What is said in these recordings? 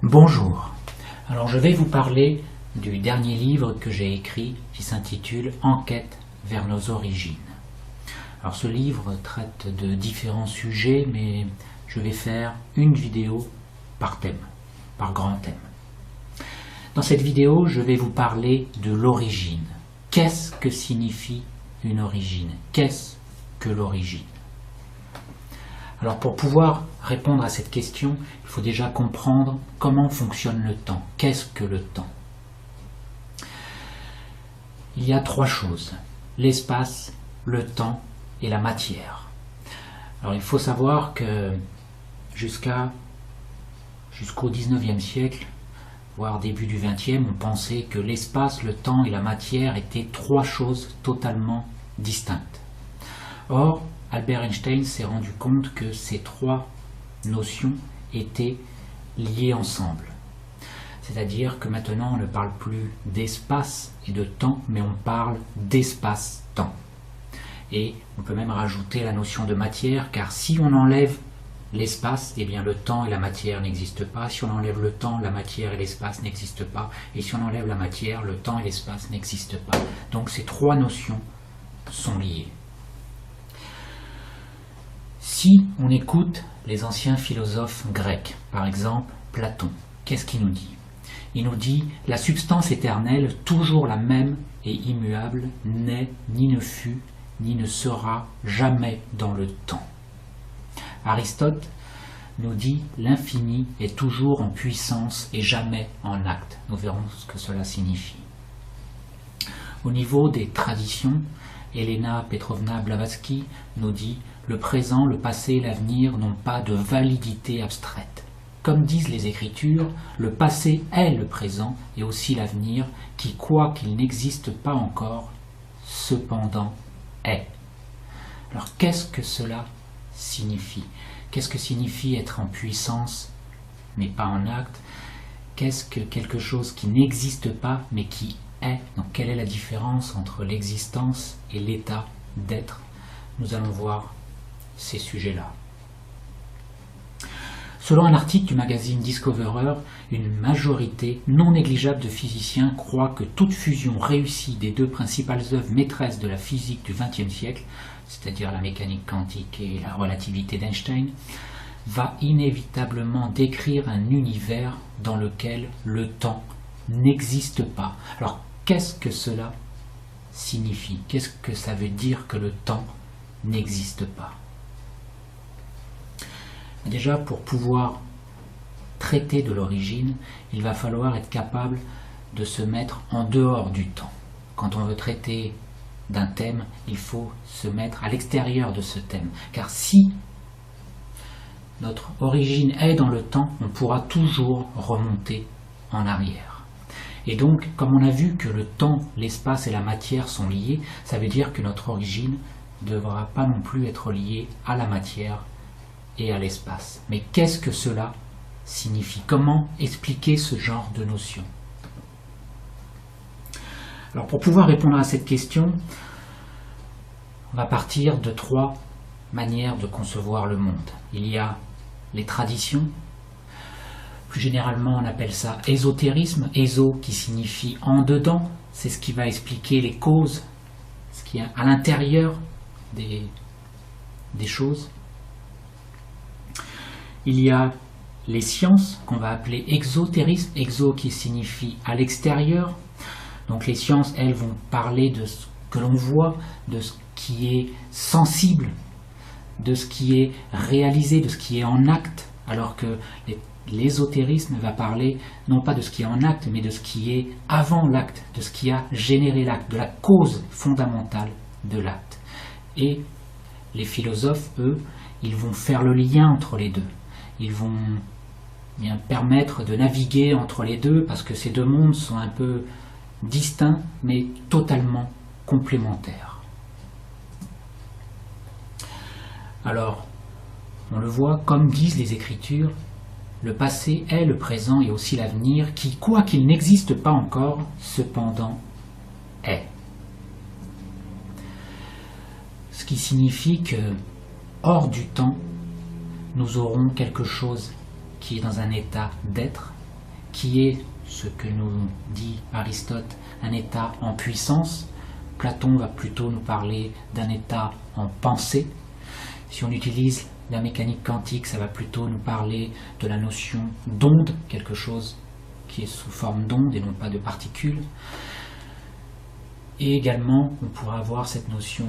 Bonjour, alors je vais vous parler du dernier livre que j'ai écrit qui s'intitule Enquête vers nos origines. Alors ce livre traite de différents sujets, mais je vais faire une vidéo par thème, par grand thème. Dans cette vidéo, je vais vous parler de l'origine. Qu'est-ce que signifie une origine? Qu'est-ce que l'origine? Alors pour pouvoir répondre à cette question, il faut déjà comprendre comment fonctionne le temps. Qu'est-ce que le temps? Il y a trois choses: l'espace, le temps et la matière. Alors il faut savoir que jusqu'au 19e siècle, voire début du 20e, on pensait que l'espace, le temps et la matière étaient trois choses totalement distinctes. Or, Albert Einstein s'est rendu compte que ces trois notions étaient liées ensemble. C'est-à-dire que maintenant on ne parle plus d'espace et de temps, mais on parle d'espace-temps. Et on peut même rajouter la notion de matière, car si on enlève l'espace, eh bien le temps et la matière n'existent pas. Si on enlève le temps, la matière et l'espace n'existent pas. Et si on enlève la matière, le temps et l'espace n'existent pas. Donc ces trois notions sont liées. Si on écoute les anciens philosophes grecs, par exemple Platon, qu'est-ce qu'il nous dit? Il nous dit « La substance éternelle, toujours la même et immuable, n'est, ni ne fut, ni ne sera jamais dans le temps. » Aristote nous dit « L'infini est toujours en puissance et jamais en acte. » Nous verrons ce que cela signifie. Au niveau des traditions, Elena Petrovna Blavatsky nous dit « Le présent, le passé et l'avenir n'ont pas de validité abstraite. Comme disent les Écritures, le passé est le présent et aussi l'avenir, qui, quoiqu'il n'existe pas encore, cependant est. » Alors qu'est-ce que cela signifie? Qu'est-ce que signifie être en puissance mais pas en acte? Qu'est-ce que quelque chose qui n'existe pas mais qui est? Donc quelle est la différence entre l'existence et l'état d'être? Nous allons voir ces sujets-là. Selon un article du magazine Discoverer, une majorité non négligeable de physiciens croient que toute fusion réussie des deux principales œuvres maîtresses de la physique du XXe siècle, c'est-à-dire la mécanique quantique et la relativité d'Einstein, va inévitablement décrire un univers dans lequel le temps n'existe pas. Alors, qu'est-ce que cela signifie? Qu'est-ce que ça veut dire que le temps n'existe pas? Déjà, pour pouvoir traiter de l'origine, il va falloir être capable de se mettre en dehors du temps. Quand on veut traiter d'un thème, il faut se mettre à l'extérieur de ce thème. Car si notre origine est dans le temps, on pourra toujours remonter en arrière. Et donc, comme on a vu que le temps, l'espace et la matière sont liés, ça veut dire que notre origine ne devra pas non plus être liée à la matière et à l'espace. Mais qu'est-ce que cela signifie? Comment expliquer ce genre de notion? Alors pour pouvoir répondre à cette question, on va partir de trois manières de concevoir le monde. Il y a les traditions, plus généralement on appelle ça ésotérisme, éso qui signifie en dedans, c'est ce qui va expliquer les causes, ce qui est à l'intérieur des choses. Il y a les sciences qu'on va appeler exotérisme, exo qui signifie à l'extérieur. Donc les sciences, elles, vont parler de ce que l'on voit, de ce qui est sensible, de ce qui est réalisé, de ce qui est en acte, alors que l'ésotérisme va parler non pas de ce qui est en acte, mais de ce qui est avant l'acte, de ce qui a généré l'acte, de la cause fondamentale de l'acte. Et les philosophes, eux, ils vont faire le lien entre les deux. Ils vont bien permettre de naviguer entre les deux parce que ces deux mondes sont un peu distincts mais totalement complémentaires. Alors, on le voit, comme disent les Écritures, le passé est le présent et aussi l'avenir qui, quoiqu'il n'existe pas encore, cependant est. Ce qui signifie que, hors du temps, nous aurons quelque chose qui est dans un état d'être, qui est ce que nous dit Aristote, un état en puissance. Platon va plutôt nous parler d'un état en pensée. Si on utilise la mécanique quantique, ça va plutôt nous parler de la notion d'onde, quelque chose qui est sous forme d'onde et non pas de particules. Et également, on pourra avoir cette notion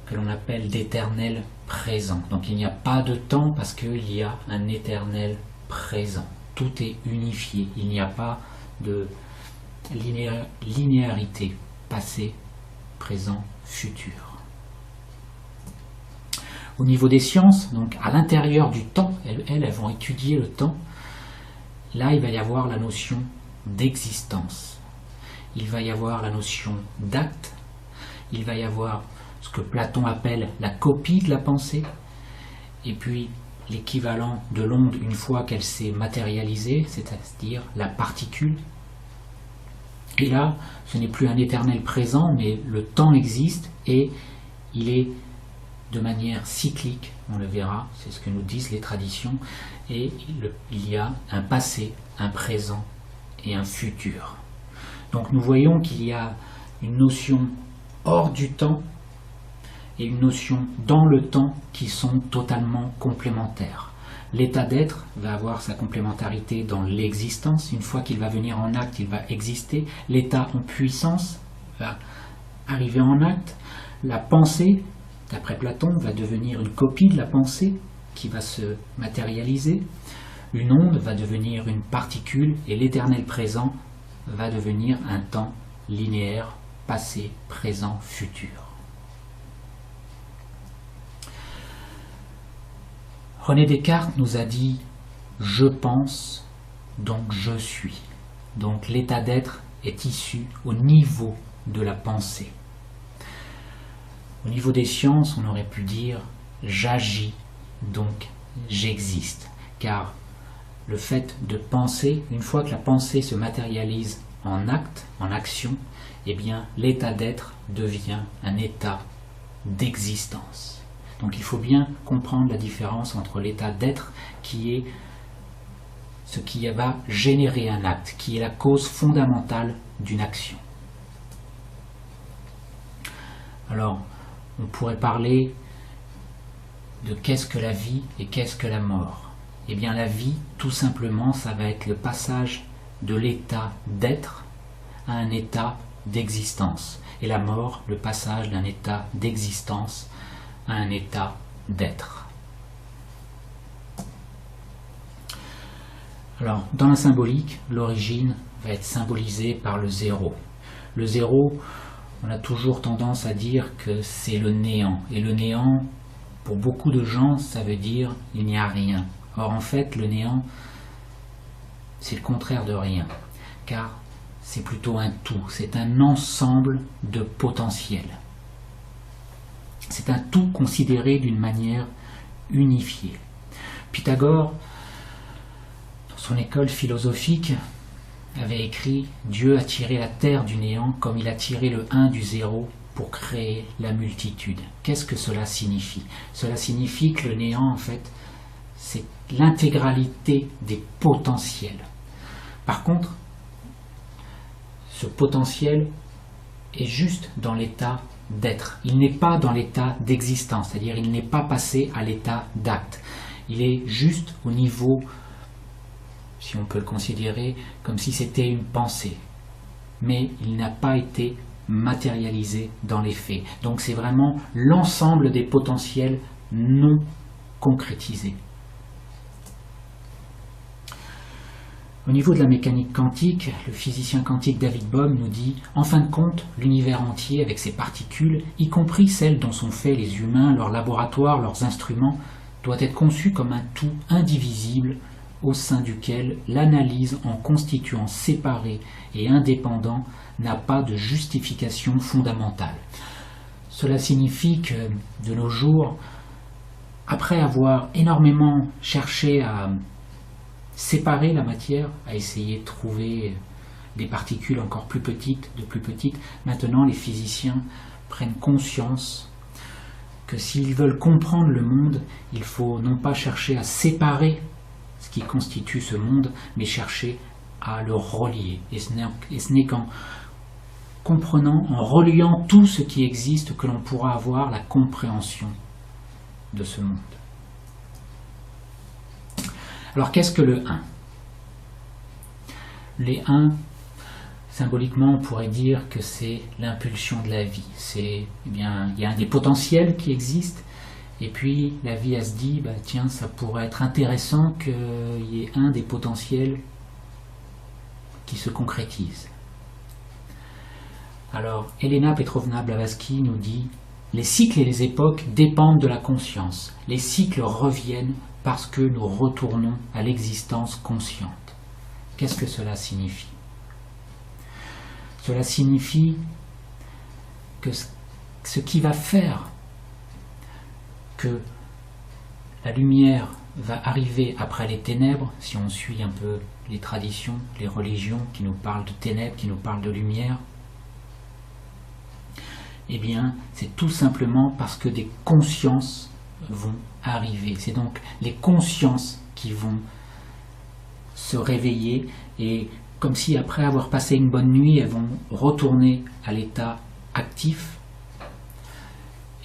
que l'on appelle d'éternel présent. Donc il n'y a pas de temps parce qu'il y a un éternel présent. Tout est unifié. Il n'y a pas de linéarité, passé, présent, futur. Au niveau des sciences, donc à l'intérieur du temps, elles vont étudier le temps. Là, il va y avoir la notion d'existence. Il va y avoir la notion d'acte. Il va y avoir ce que Platon appelle la copie de la pensée. Et puis l'équivalent de l'onde une fois qu'elle s'est matérialisée, c'est-à-dire la particule. Et là, ce n'est plus un éternel présent, mais le temps existe et il est de manière cyclique, on le verra, c'est ce que nous disent les traditions, et il y a un passé, un présent et un futur. Donc nous voyons qu'il y a une notion hors du temps et une notion dans le temps qui sont totalement complémentaires. L'état d'être va avoir sa complémentarité dans l'existence. Une fois qu'il va venir en acte, il va exister. L'état en puissance va arriver en acte. La pensée, d'après Platon, va devenir une copie de la pensée qui va se matérialiser. Une onde va devenir une particule et l'éternel présent va devenir un temps linéaire, passé, présent, futur. René Descartes nous a dit « je pense, donc je suis ». Donc l'état d'être est issu au niveau de la pensée. Au niveau des sciences, on aurait pu dire « j'agis, donc j'existe ». Car le fait de penser, une fois que la pensée se matérialise en acte, en action, eh bien l'état d'être devient un état d'existence. Donc il faut bien comprendre la différence entre l'état d'être qui est ce qui va générer un acte, qui est la cause fondamentale d'une action. Alors, on pourrait parler de qu'est-ce que la vie et qu'est-ce que la mort. Eh bien la vie, tout simplement, ça va être le passage de l'état d'être à un état d'existence. Et la mort, le passage d'un état d'existence à un état d'être. Alors, dans la symbolique, l'origine va être symbolisée par le zéro. Le zéro, on a toujours tendance à dire que c'est le néant. Et le néant, pour beaucoup de gens, ça veut dire il n'y a rien. Or, en fait, le néant, c'est le contraire de rien. Car c'est plutôt un tout. C'est un ensemble de potentiels. C'est un tout considéré d'une manière unifiée. Pythagore, dans son école philosophique, avait écrit « Dieu a tiré la terre du néant comme il a tiré le 1 du 0 pour créer la multitude ». Qu'est-ce que cela signifie? Cela signifie que le néant, en fait, c'est l'intégralité des potentiels. Par contre, ce potentiel est juste dans l'état d'être. Il n'est pas dans l'état d'existence, c'est-à-dire il n'est pas passé à l'état d'acte. Il est juste au niveau, si on peut le considérer, comme si c'était une pensée. Mais il n'a pas été matérialisé dans les faits. Donc c'est vraiment l'ensemble des potentiels non concrétisés. Au niveau de la mécanique quantique, le physicien quantique David Bohm nous dit « En fin de compte, l'univers entier avec ses particules, y compris celles dont sont faits les humains, leurs laboratoires, leurs instruments, doit être conçu comme un tout indivisible au sein duquel l'analyse en constituant séparé et indépendant n'a pas de justification fondamentale. » Cela signifie que, de nos jours, après avoir énormément cherché à séparer la matière, à essayer de trouver des particules encore plus petites, de plus petites, maintenant les physiciens prennent conscience que s'ils veulent comprendre le monde, il faut non pas chercher à séparer ce qui constitue ce monde, mais chercher à le relier. Et ce n'est qu'en comprenant, en reliant tout ce qui existe, que l'on pourra avoir la compréhension de ce monde. Alors qu'est-ce que le 1 ? Les 1, symboliquement, on pourrait dire que c'est l'impulsion de la vie. Il y a des potentiels qui existent, et puis la vie, elle se dit, tiens, ça pourrait être intéressant qu'il y ait un des potentiels qui se concrétise. Alors, Elena Petrovna Blavatsky nous dit « Les cycles et les époques dépendent de la conscience. Les cycles reviennent parce que nous retournons à l'existence consciente. » Qu'est-ce que cela signifie ? Cela signifie que ce qui va faire que la lumière va arriver après les ténèbres, si on suit un peu les traditions, les religions qui nous parlent de ténèbres, qui nous parlent de lumière, eh bien, c'est tout simplement parce que des consciences vont arriver. C'est donc les consciences qui vont se réveiller, et comme si après avoir passé une bonne nuit, elles vont retourner à l'état actif,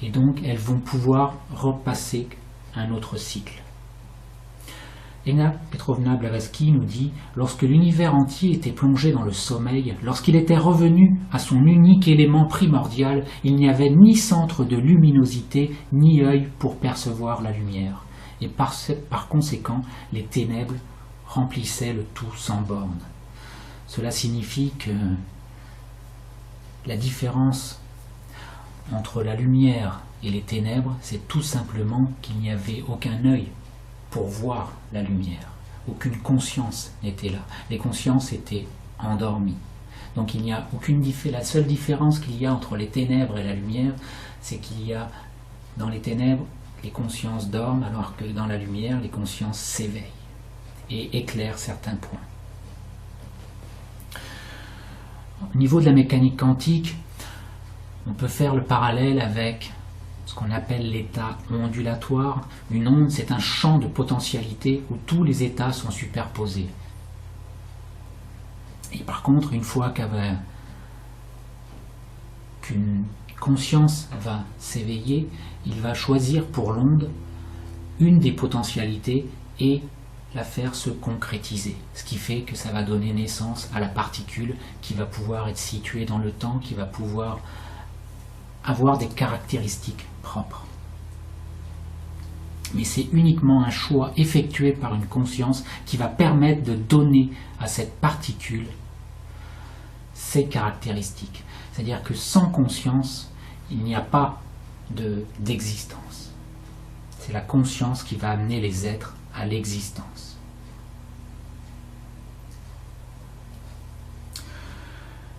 et donc elles vont pouvoir repasser un autre cycle. Elena Petrovna Blavatsky nous dit « Lorsque l'univers entier était plongé dans le sommeil, lorsqu'il était revenu à son unique élément primordial, il n'y avait ni centre de luminosité, ni œil pour percevoir la lumière. Et par conséquent, les ténèbres remplissaient le tout sans borne. » Cela signifie que la différence entre la lumière et les ténèbres, c'est tout simplement qu'il n'y avait aucun œil pour voir la lumière. Aucune conscience n'était là. Les consciences étaient endormies. Donc il n'y a aucune différence. La seule différence qu'il y a entre les ténèbres et la lumière, c'est qu'il y a dans les ténèbres, les consciences dorment, alors que dans la lumière, les consciences s'éveillent et éclairent certains points. Au niveau de la mécanique quantique, on peut faire le parallèle avec ce qu'on appelle l'état ondulatoire. Une onde, c'est un champ de potentialité où tous les états sont superposés. Et par contre, une fois qu'une conscience va s'éveiller, il va choisir pour l'onde une des potentialités et la faire se concrétiser. Ce qui fait que ça va donner naissance à la particule qui va pouvoir être située dans le temps, qui va pouvoir avoir des caractéristiques propres. Mais c'est uniquement un choix effectué par une conscience qui va permettre de donner à cette particule ses caractéristiques. C'est-à-dire que sans conscience, il n'y a pas d'existence. C'est la conscience qui va amener les êtres à l'existence.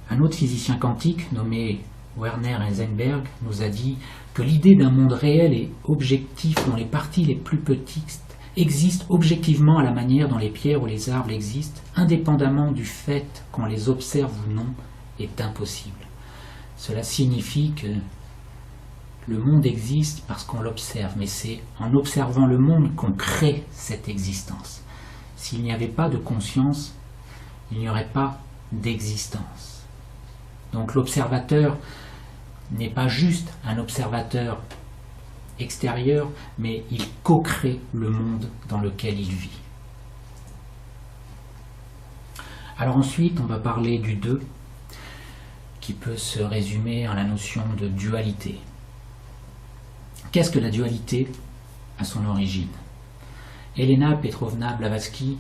Un autre physicien quantique nommé Werner Heisenberg nous a dit que l'idée d'un monde réel et objectif dont les parties les plus petites existent objectivement à la manière dont les pierres ou les arbres existent, indépendamment du fait qu'on les observe ou non, est impossible. Cela signifie que le monde existe parce qu'on l'observe, mais c'est en observant le monde qu'on crée cette existence. S'il n'y avait pas de conscience, il n'y aurait pas d'existence. Donc l'observateur n'est pas juste un observateur extérieur, mais il co-crée le monde dans lequel il vit. Alors ensuite, on va parler du 2, qui peut se résumer en la notion de dualité. Qu'est-ce que la dualité à son origine ? Elena Petrovna Blavatsky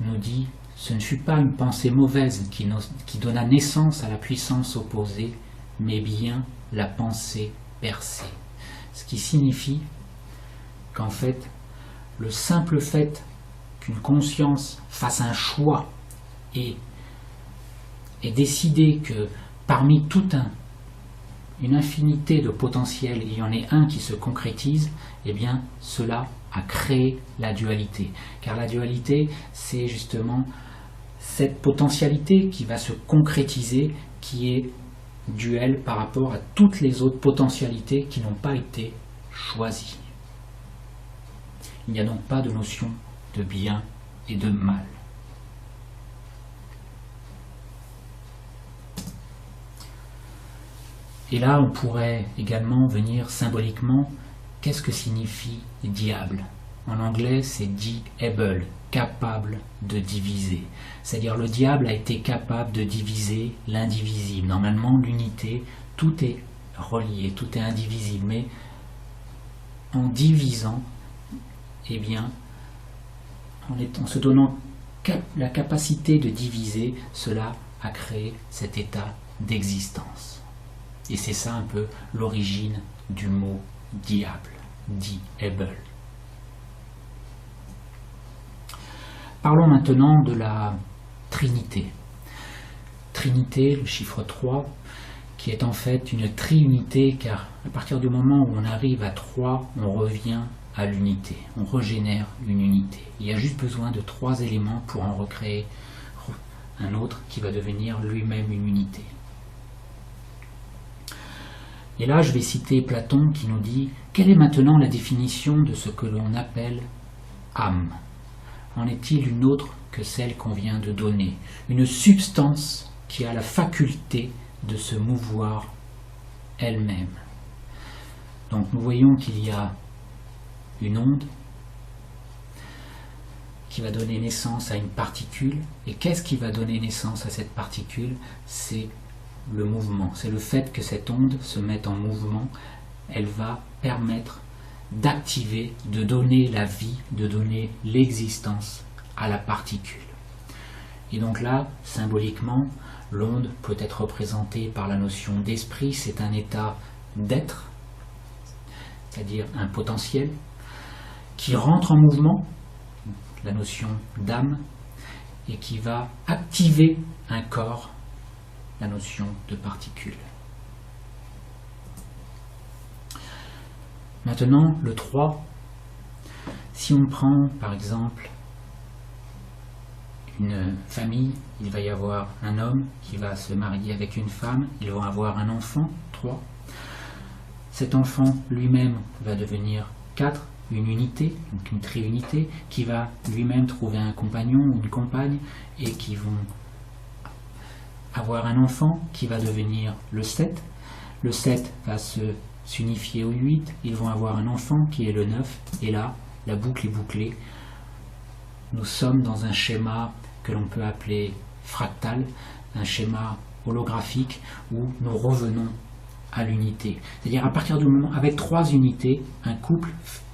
nous dit « Ce ne fut pas une pensée mauvaise qui donna naissance à la puissance opposée, mais bien la pensée percée. » Ce qui signifie qu'en fait, le simple fait qu'une conscience fasse un choix et décider que parmi une infinité de potentiels, il y en ait un qui se concrétise, eh bien cela a créé la dualité. Car la dualité, c'est justement cette potentialité qui va se concrétiser, qui est duel par rapport à toutes les autres potentialités qui n'ont pas été choisies. Il n'y a donc pas de notion de bien et de mal. Et là, on pourrait également venir symboliquement, qu'est-ce que signifie diable? En anglais, c'est diable, capable de diviser. C'est-à-dire le diable a été capable de diviser l'indivisible. Normalement, l'unité, tout est relié, tout est indivisible. Mais en divisant, eh bien, en se donnant la capacité de diviser, cela a créé cet état d'existence. Et c'est ça un peu l'origine du mot diable, diable. Parlons maintenant de la Trinité. Trinité, le chiffre 3, qui est en fait une triunité, car à partir du moment où on arrive à 3, on revient à l'unité, on régénère une unité. Il y a juste besoin de 3 éléments pour en recréer un autre qui va devenir lui-même une unité. Et là, je vais citer Platon qui nous dit « Quelle est maintenant la définition de ce que l'on appelle âme ? En est-il une autre que celle qu'on vient de donner? Une substance qui a la faculté de se mouvoir elle-même. » Donc nous voyons qu'il y a une onde qui va donner naissance à une particule. Et qu'est-ce qui va donner naissance à cette particule? C'est le mouvement. C'est le fait que cette onde se mette en mouvement. Elle va permettre d'activer, de donner la vie, de donner l'existence à la particule. Et donc là, symboliquement, l'onde peut être représentée par la notion d'esprit. C'est un état d'être, c'est-à-dire un potentiel, qui rentre en mouvement, la notion d'âme, et qui va activer un corps, la notion de particule. Maintenant, le 3, si on prend par exemple une famille, il va y avoir un homme qui va se marier avec une femme, ils vont avoir un enfant, 3. Cet enfant lui-même va devenir 4, une unité, donc une triunité, qui va lui-même trouver un compagnon ou une compagne et qui vont avoir un enfant qui va devenir le 7. Le 7 va s'unifier au 8, ils vont avoir un enfant qui est le 9, et là, la boucle est bouclée. Nous sommes dans un schéma que l'on peut appeler fractal, un schéma holographique où nous revenons à l'unité. C'est-à-dire à partir du moment, avec 3 unités, un couple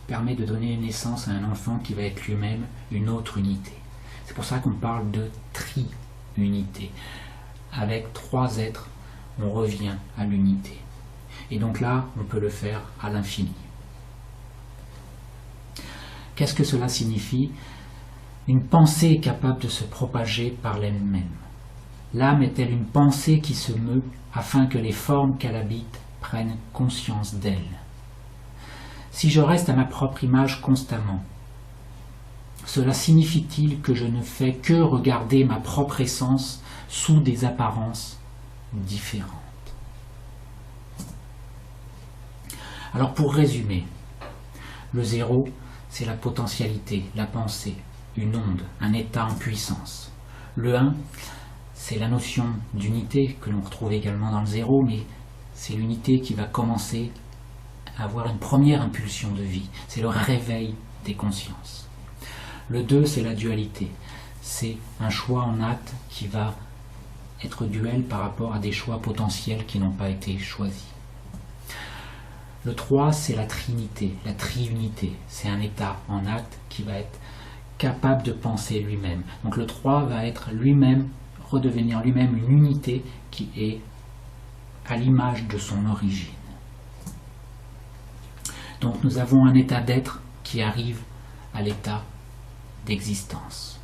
permet de donner naissance à un enfant qui va être lui-même une autre unité. C'est pour ça qu'on parle de tri-unité. Avec 3 êtres, on revient à l'unité. Et donc là, on peut le faire à l'infini. Qu'est-ce que cela signifie? Une pensée est capable de se propager par elle-même. L'âme est-elle une pensée qui se meut afin que les formes qu'elle habite prennent conscience d'elle? Si je reste à ma propre image constamment, cela signifie-t-il que je ne fais que regarder ma propre essence sous des apparences différentes? Alors pour résumer, le 0, c'est la potentialité, la pensée, une onde, un état en puissance. Le 1, c'est la notion d'unité que l'on retrouve également dans le 0, mais c'est l'unité qui va commencer à avoir une première impulsion de vie. C'est le réveil des consciences. Le 2, c'est la dualité. C'est un choix en acte qui va être duel par rapport à des choix potentiels qui n'ont pas été choisis. Le 3, c'est la trinité, la triunité. C'est un état en acte qui va être capable de penser lui-même. Donc le 3 va être lui-même, redevenir lui-même une unité qui est à l'image de son origine. Donc nous avons un état d'être qui arrive à l'état d'existence.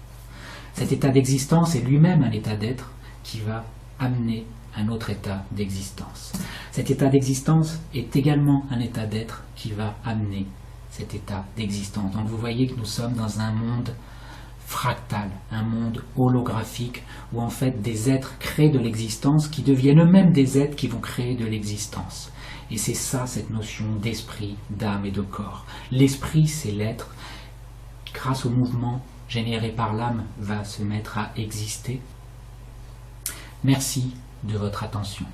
Cet état d'existence est lui-même un état d'être qui va amener un autre état d'existence. Cet état d'existence est également un état d'être qui va amener cet état d'existence. Donc vous voyez que nous sommes dans un monde fractal, un monde holographique où en fait des êtres créent de l'existence qui deviennent eux-mêmes des êtres qui vont créer de l'existence. Et c'est ça cette notion d'esprit, d'âme et de corps. L'esprit, c'est l'être. Grâce au mouvement généré par l'âme, va se mettre à exister. Merci de votre attention.